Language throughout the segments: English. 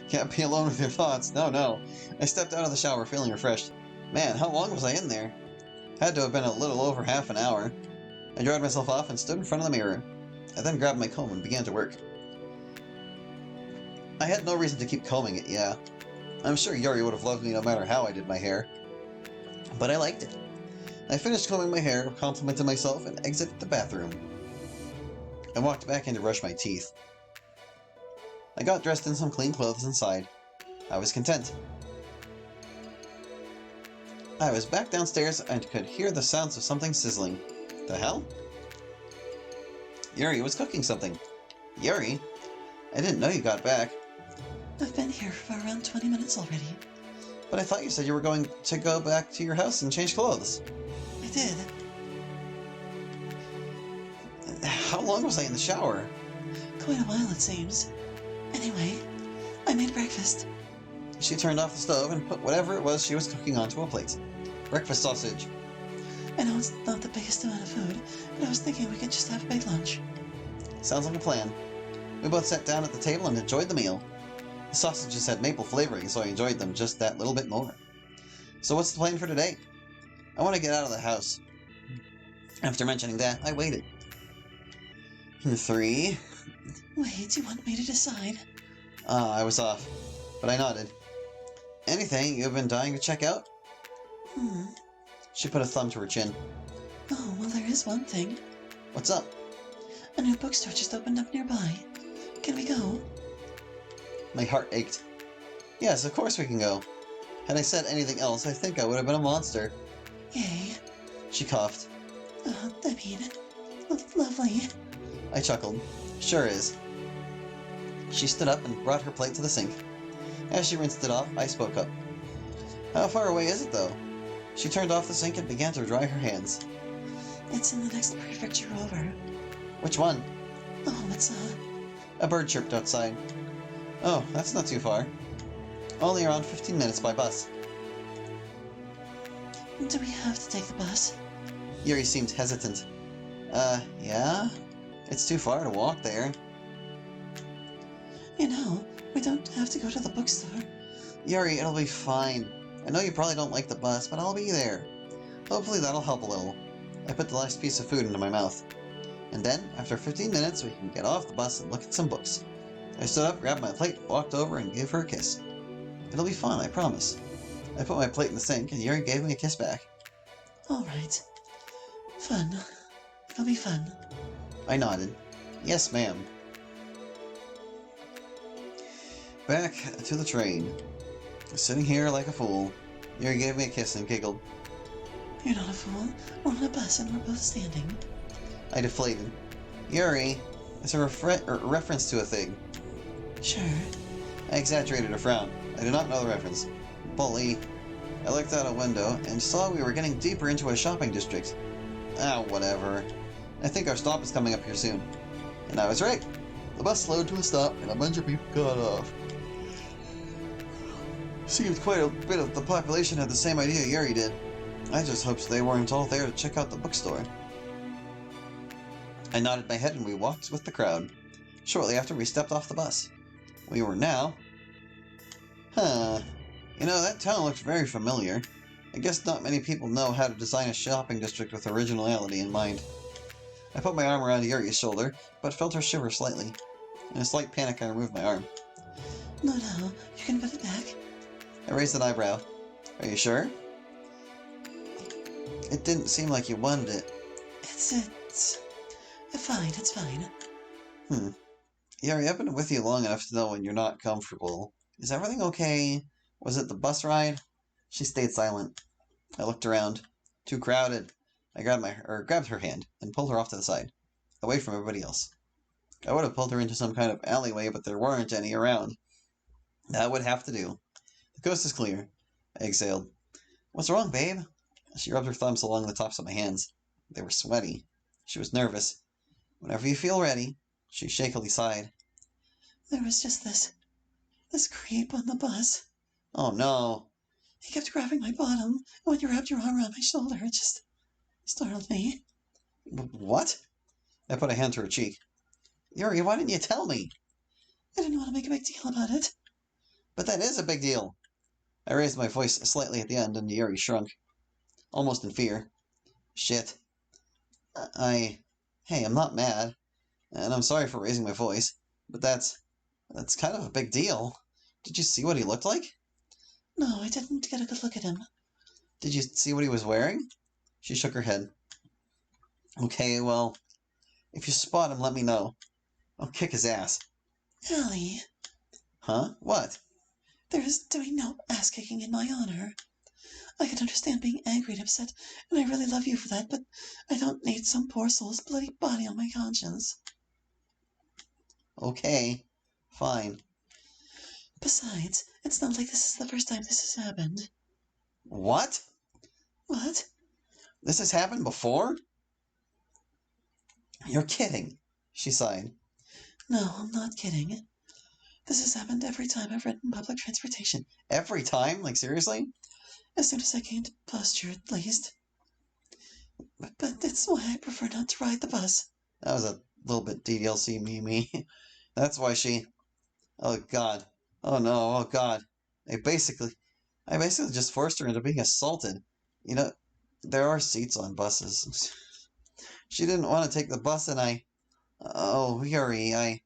Can't be alone with your thoughts. No, no. I stepped out of the shower feeling refreshed. Man, how long was I in there? Had to have been a little over half an hour. I dried myself off and stood in front of the mirror. I then grabbed my comb and began to work. I had no reason to keep combing it, yeah. I'm sure Yuri would have loved me no matter how I did my hair. But I liked it. I finished combing my hair, complimented myself, and exited the bathroom. I walked back in to brush my teeth. I got dressed in some clean clothes inside. I was content. I was back downstairs and could hear the sounds of something sizzling. The hell? Yuri was cooking something. Yuri? I didn't know you got back. I've been here for around 20 minutes already. But I thought you said you were going to go back to your house and change clothes. I did. How long was I in the shower? Quite a while, it seems. Anyway, I made breakfast. She turned off the stove and put whatever it was she was cooking onto a plate. Breakfast sausage. I know it's not the biggest amount of food, but I was thinking we could just have a big lunch. Sounds like a plan. We both sat down at the table and enjoyed the meal. The sausages had maple flavoring, so I enjoyed them just that little bit more. So what's the plan for today? I want to get out of the house. After mentioning that, I waited. 3. Wait, you want me to decide? I was off, but I nodded. Anything you've been dying to check out? She put a thumb to her chin. Oh, well, there is one thing. What's up? A new bookstore just opened up nearby. Can we go? My heart ached. Yes, of course we can go. Had I said anything else, I think I would have been a monster. Yay. She coughed. Oh, I mean, lovely. I chuckled. Sure is. She stood up and brought her plate to the sink. As she rinsed it off, I spoke up. How far away is it, though? She turned off the sink and began to dry her hands. It's in the next prefecture over. Which one? Oh, it's, A bird chirped outside. Oh, that's not too far. Only around 15 minutes by bus. Do we have to take the bus? Yuri seemed hesitant. Yeah? It's too far to walk there. You know, we don't have to go to the bookstore. Yuri, it'll be fine. I know you probably don't like the bus, but I'll be there. Hopefully that'll help a little. I put the last piece of food into my mouth. And then, after 15 minutes, we can get off the bus and look at some books. I stood up, grabbed my plate, walked over, and gave her a kiss. It'll be fun, I promise. I put my plate in the sink, and Yuri gave me a kiss back. All right. Fun. It'll be fun. I nodded. Yes, ma'am. Back to the train. Sitting here like a fool. Yuri gave me a kiss and giggled. You're not a fool. We're on a bus and we're both standing. I deflated. Yuri, it's a reference to a thing. Sure. I exaggerated a frown. I do not know the reference. Bully. I looked out a window and saw we were getting deeper into a shopping district. Ah, whatever. I think our stop is coming up here soon. And I was right. The bus slowed to a stop and a bunch of people got off. Seemed quite a bit of the population had the same idea Yuri did. I just hoped they weren't all there to check out the bookstore. I nodded my head and we walked with the crowd. Shortly after, we stepped off the bus. We were now... You know, that town looks very familiar. I guess not many people know how to design a shopping district with originality in mind. I put my arm around Yuri's shoulder, but felt her shiver slightly. In a slight panic, I removed my arm. No, you can put it back. I raised an eyebrow. Are you sure? It didn't seem like you wanted it. It's fine, it's fine. Yuri, I've been with you long enough to know when you're not comfortable. Is everything okay? Was it the bus ride? She stayed silent. I looked around. Too crowded. I grabbed her hand and pulled her off to the side, away from everybody else. I would have pulled her into some kind of alleyway, but there weren't any around. That would have to do. The coast is clear. I exhaled. What's wrong, babe? She rubbed her thumbs along the tops of my hands. They were sweaty. She was nervous. Whenever you feel ready. She shakily sighed. There was just this creep on the bus. Oh, no. He kept grabbing my bottom, and when you wrapped your arm around my shoulder, it just startled me. What? I put a hand to her cheek. Yuri, why didn't you tell me? I didn't want to make a big deal about it. But that is a big deal. I raised my voice slightly at the end, and Yuri shrunk, almost in fear. Shit. Hey, I'm not mad, and I'm sorry for raising my voice, but that's kind of a big deal. Did you see what he looked like? No, I didn't get a good look at him. Did you see what he was wearing? She shook her head. Okay, well, if you spot him, let me know. I'll kick his ass. Allie, Huh? What? there is doing no ass-kicking in my honor. I can understand being angry and upset, and I really love you for that, but I don't need some poor soul's bloody body on my conscience. Okay, fine. Besides, it's not like this is the first time this has happened. What? What? This has happened before? You're kidding, she sighed. No, I'm not kidding. This has happened every time I've ridden public transportation. Every time? Like, seriously? As soon as I gained posture, at least. But that's why I prefer not to ride the bus. That was a little bit DDLC me. That's why she... Oh, God. Oh, no. Oh, God. I basically just forced her into being assaulted. You know, there are seats on buses. She didn't want to take the bus, and Oh, Yuri,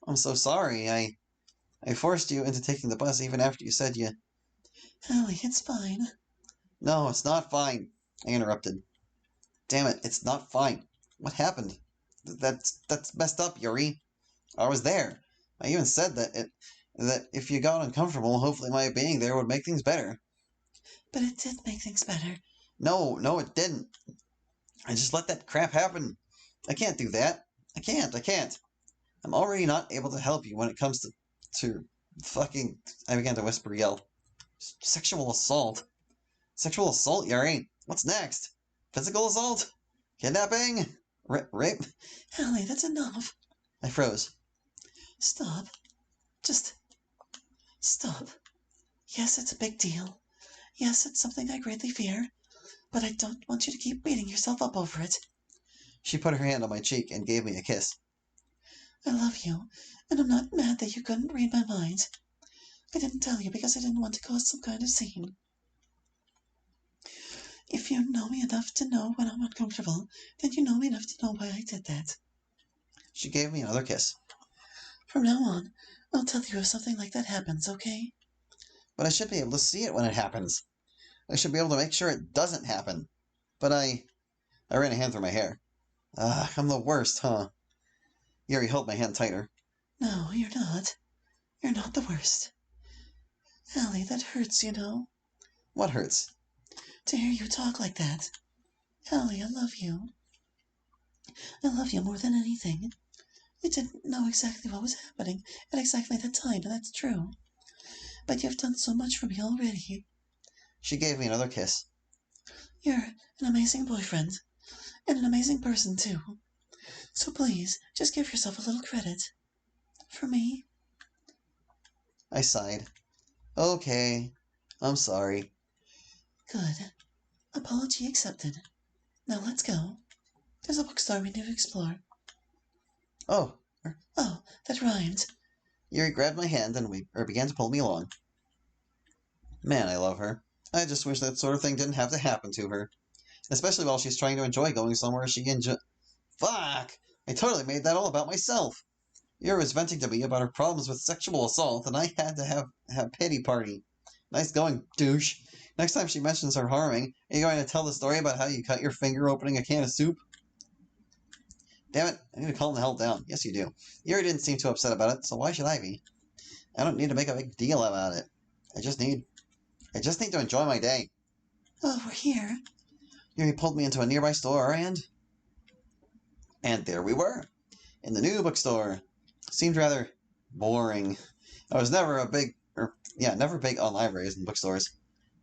I'm so sorry. I forced you into taking the bus even after you said you... Allie, it's fine. No, it's not fine, I interrupted. Damn it, it's not fine. What happened? That's messed up, Yuri. I was there. I even said that if you got uncomfortable, hopefully my being there would make things better. But it did make things better. No, it didn't. I just let that crap happen. I can't do that. I can't. I'm already not able to help you when it comes to fucking... I began to whisper yell. Sexual assault? Sexual assault, Yuri? What's next? Physical assault? Kidnapping? Rape? Allie, that's enough. I froze. Stop. Just stop. Yes, it's a big deal. Yes, it's something I greatly fear. But I don't want you to keep beating yourself up over it. She put her hand on my cheek and gave me a kiss. I love you, and I'm not mad that you couldn't read my mind. I didn't tell you because I didn't want to cause some kind of scene. If you know me enough to know when I'm uncomfortable, then you know me enough to know why I did that. She gave me another kiss. From now on, I'll tell you if something like that happens, okay? But I should be able to see it when it happens. I should be able to make sure it doesn't happen. But I ran a hand through my hair. I'm the worst, huh? Yuri held my hand tighter. No, you're not. You're not the worst. Allie, that hurts, you know. What hurts? To hear you talk like that. Allie, I love you. I love you more than anything. You didn't know exactly what was happening at exactly that time, and that's true. But you've done so much for me already. She gave me another kiss. You're an amazing boyfriend. And an amazing person, too. So please, just give yourself a little credit. For me. I sighed. Okay. I'm sorry. Good. Apology accepted. Now let's go. There's a bookstore we need to explore. Oh. Oh, that rhymed. Yuri grabbed my hand and began to pull me along. Man, I love her. I just wish that sort of thing didn't have to happen to her. Especially while she's trying to enjoy going somewhere she enjoy... Fuck! I totally made that all about myself. Yuri was venting to me about her problems with sexual assault, and I had to have pity party. Nice going, douche. Next time she mentions her harming, are you going to tell the story about how you cut your finger opening a can of soup? Damn it, I need to calm the hell down. Yes, you do. Yuri didn't seem too upset about it, so why should I be? I don't need to make a big deal about it. I just need to enjoy my day. Oh, we're here. Yuri pulled me into a nearby store, and there we were, in the new bookstore. Seemed rather boring. I was never never big on libraries and bookstores.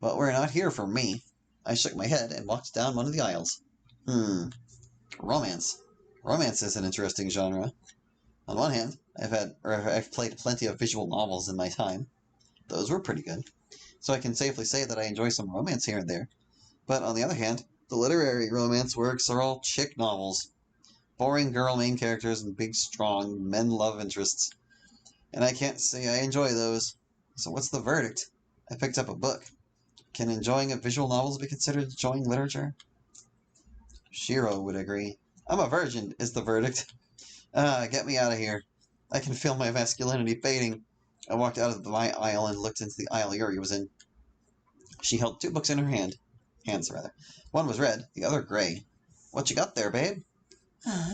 But we're not here for me. I shook my head and walked down one of the aisles. Romance. Romance is an interesting genre. On one hand, I've played plenty of visual novels in my time. Those were pretty good. So I can safely say that I enjoy some romance here and there. But on the other hand, the literary romance works are all chick novels. Boring girl main characters and big, strong men love interests. And I can't say I enjoy those. So what's the verdict? I picked up a book. Can enjoying of visual novels be considered enjoying literature? Shiro would agree. I'm a virgin, is the verdict. Get me out of here. I can feel my masculinity fading. I walked out of my aisle and looked into the aisle Yuri was in. She held two books in her hands. One was red, the other gray. What you got there, babe?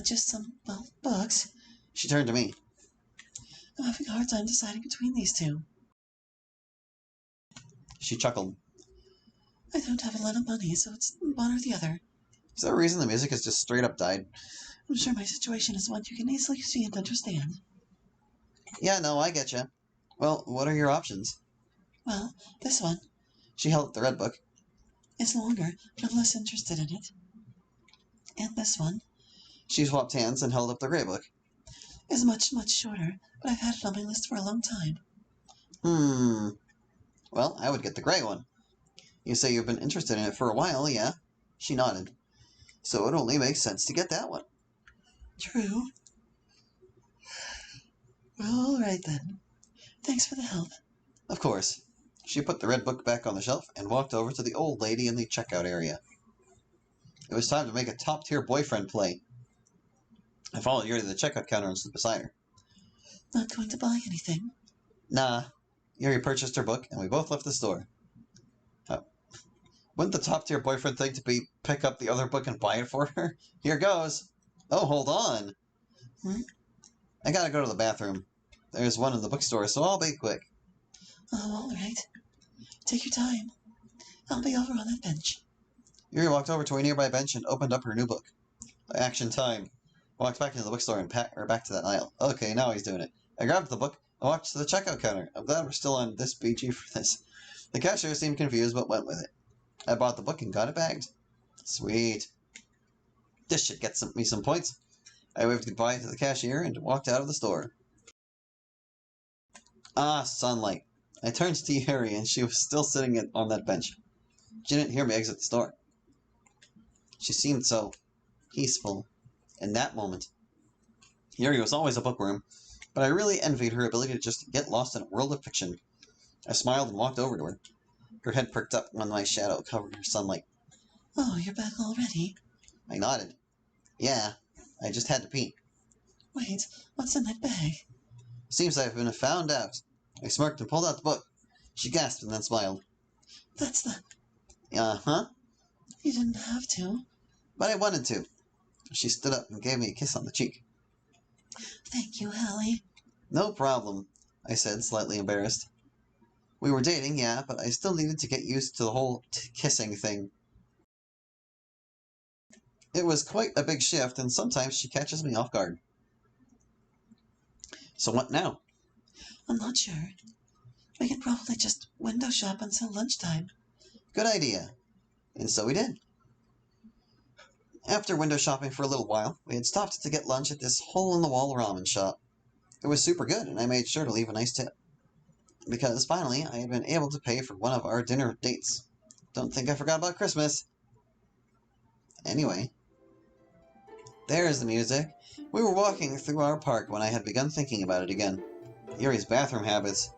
Just some, well, books. She turned to me. I'm having a hard time deciding between these two. She chuckled. I don't have a lot of money, so it's one or the other. Is there a reason the music has just straight up died? I'm sure my situation is one you can easily see and understand. Yeah, no, I get you. Well, what are your options? Well, this one. She held up the red book. It's longer, but I'm less interested in it. And this one. She swapped hands and held up the gray book. Is much, much shorter, but I've had it on my list for a long time. Well, I would get the gray one. You say you've been interested in it for a while, yeah? She nodded. So it only makes sense to get that one. True. Well, all right then. Thanks for the help. Of course. She put the red book back on the shelf and walked over to the old lady in the checkout area. It was time to make a top-tier boyfriend play. I followed Yuri to the checkout counter and stood beside her. Not going to buy anything. Nah. Yuri purchased her book, and we both left the store. Wouldn't the top-tier boyfriend thing to be pick up the other book and buy it for her? Here goes. Oh, hold on. I gotta go to the bathroom. There's one in the bookstore, so I'll be quick. Oh, all right. Take your time. I'll be over on that bench. Yuri walked over to a nearby bench and opened up her new book. Action time. Walked back into the bookstore and back to that aisle. Okay, now he's doing it. I grabbed the book and walked to the checkout counter. I'm glad we're still on this BG for this. The cashier seemed confused but went with it. I bought the book and got it bagged. Sweet. This should get me some points. I waved goodbye to the cashier and walked out of the store. Ah, sunlight. I turned to Yuri and she was still sitting on that bench. She didn't hear me exit the store. She seemed so peaceful in that moment. Yuri was always a bookworm, but I really envied her ability to just get lost in a world of fiction. I smiled and walked over to her. Her head perked up when my shadow covered her sunlight. Oh, you're back already? I nodded. Yeah, I just had to pee. Wait, what's in that bag? Seems I've been found out. I smirked and pulled out the book. She gasped and then smiled. That's the... Uh-huh. You didn't have to. But I wanted to. She stood up and gave me a kiss on the cheek. Thank you, Hallie. No problem, I said, slightly embarrassed. We were dating, yeah, but I still needed to get used to the whole kissing thing. It was quite a big shift, and sometimes she catches me off guard. So what now? I'm not sure. We could probably just window shop until lunchtime. Good idea. And so we did. After window shopping for a little while, we had stopped to get lunch at this hole-in-the-wall ramen shop. It was super good, and I made sure to leave a nice tip. Because, finally, I had been able to pay for one of our dinner dates. Don't think I forgot about Christmas. Anyway. There's the music. We were walking through our park when I had begun thinking about it again. Yuri's bathroom habits.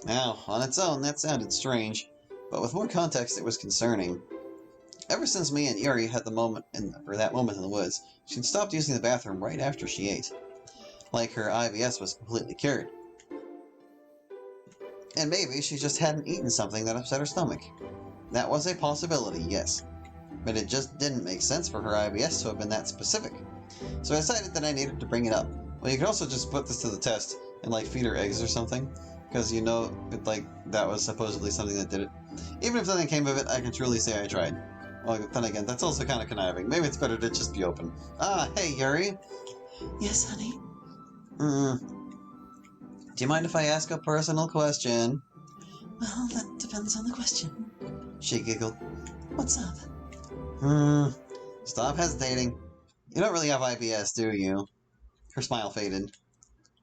Now, on its own, that sounded strange, but with more context, it was concerning. Ever since me and Yuri had that moment in the woods, she'd stopped using the bathroom right after she ate. Like her IBS was completely cured. And maybe she just hadn't eaten something that upset her stomach. That was a possibility, yes. But it just didn't make sense for her IBS to have been that specific. So I decided that I needed to bring it up. Well, you could also just put this to the test and, feed her eggs or something. Because, that was supposedly something that did it. Even if nothing came of it, I can truly say I tried. Well, then again, that's also kind of conniving. Maybe it's better to just be open. Ah, hey, Yuri. Yes, honey? Do you mind if I ask a personal question? Well, that depends on the question. She giggled. What's up? Stop hesitating. You don't really have IBS, do you? Her smile faded.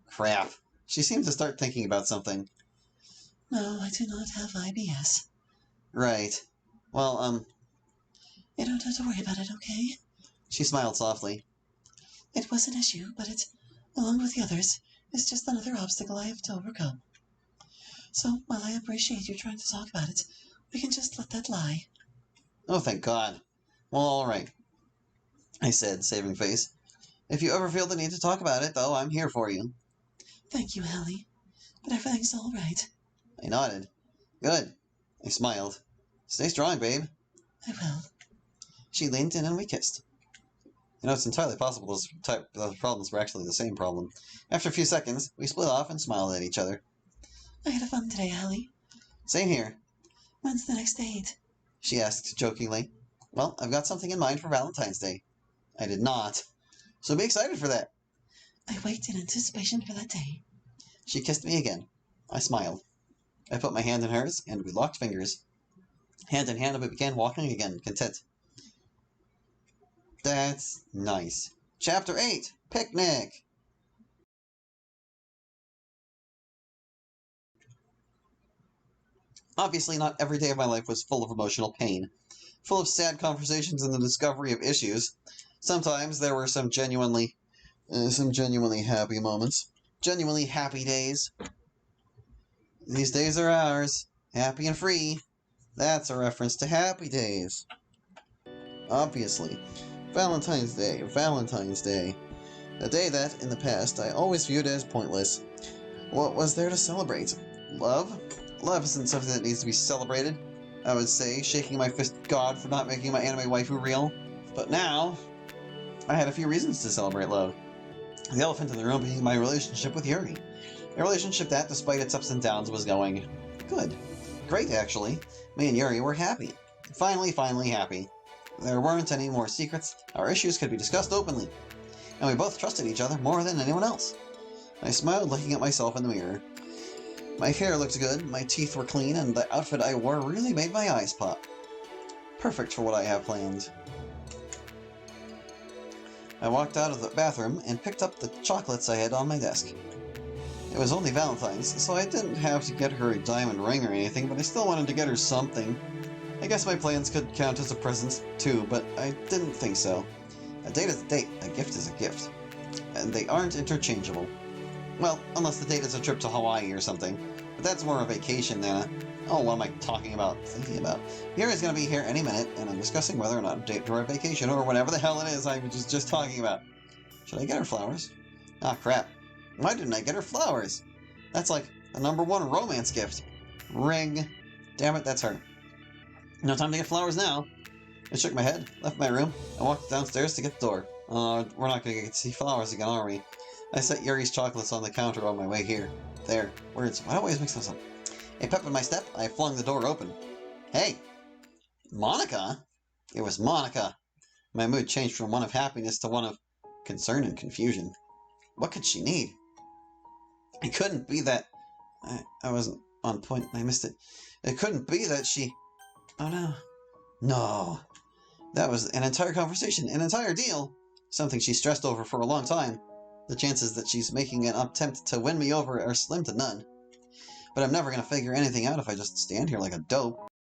Crap. She seemed to start thinking about something. No, I do not have IBS. Right. Well, You don't have to worry about it, okay? She smiled softly. It was an issue, but it, along with the others, is just another obstacle I have to overcome. So, while I appreciate you trying to talk about it, we can just let that lie. Oh, thank God. Well, all right, I said, saving face. If you ever feel the need to talk about it, though, I'm here for you. Thank you, Hallie. But everything's all right. I nodded. Good. I smiled. Stay strong, babe. I will. She leaned in and we kissed. It's entirely possible those problems were actually the same problem. After a few seconds, we split off and smiled at each other. I had a fun today, Hallie. Same here. When's the next date? She asked jokingly. Well, I've got something in mind for Valentine's Day. I did not. So be excited for that. I wait in anticipation for that day. She kissed me again. I smiled. I put my hand in hers, and we locked fingers. Hand in hand, we began walking again, content. That's nice. Chapter 8, Picnic! Obviously, not every day of my life was full of emotional pain, full of sad conversations and the discovery of issues. Sometimes there were some genuinely happy moments. Genuinely happy days. These days are ours. Happy and free. That's a reference to Happy Days. Obviously. Valentine's Day. A day that, in the past, I always viewed as pointless. What was there to celebrate? Love? Love isn't something that needs to be celebrated, I would say, shaking my fist at God for not making my anime waifu real. But now, I had a few reasons to celebrate love. The elephant in the room being my relationship with Yuri. A relationship that, despite its ups and downs, was going good. Great, actually. Me and Yuri were happy. Finally happy. There weren't any more secrets, our issues could be discussed openly, and we both trusted each other more than anyone else. I smiled looking at myself in the mirror. My hair looked good, my teeth were clean, and the outfit I wore really made my eyes pop. Perfect for what I have planned. I walked out of the bathroom and picked up the chocolates I had on my desk. It was only Valentine's, so I didn't have to get her a diamond ring or anything, but I still wanted to get her something. I guess my plans could count as a present, too, but I didn't think so. A date is a date, a gift is a gift. And they aren't interchangeable. Well, unless the date is a trip to Hawaii or something. But that's more a vacation than a... Oh, what am I thinking about? Yuri's gonna be here any minute, and I'm discussing whether or not to date her a vacation or whatever the hell it is I was just talking about. Should I get her flowers? Ah, crap. Why didn't I get her flowers? That's like the #1 romance gift. Ring. Damn it, that's her. No time to get flowers now. I shook my head, left my room, and walked downstairs to get the door. We're not gonna get to see flowers again, are we? I set Yuri's chocolates on the counter on my way here. There. Words. Why do I always mix those up? A pep in my step, I flung the door open. Hey! Monica? It was Monica. My mood changed from one of happiness to one of concern and confusion. What could she need? It couldn't be that... I wasn't on point. I missed it. It couldn't be that she... Oh no. No. That was an entire conversation, an entire deal. Something she stressed over for a long time. The chances that she's making an attempt to win me over are slim to none. But I'm never going to figure anything out if I just stand here like a dope.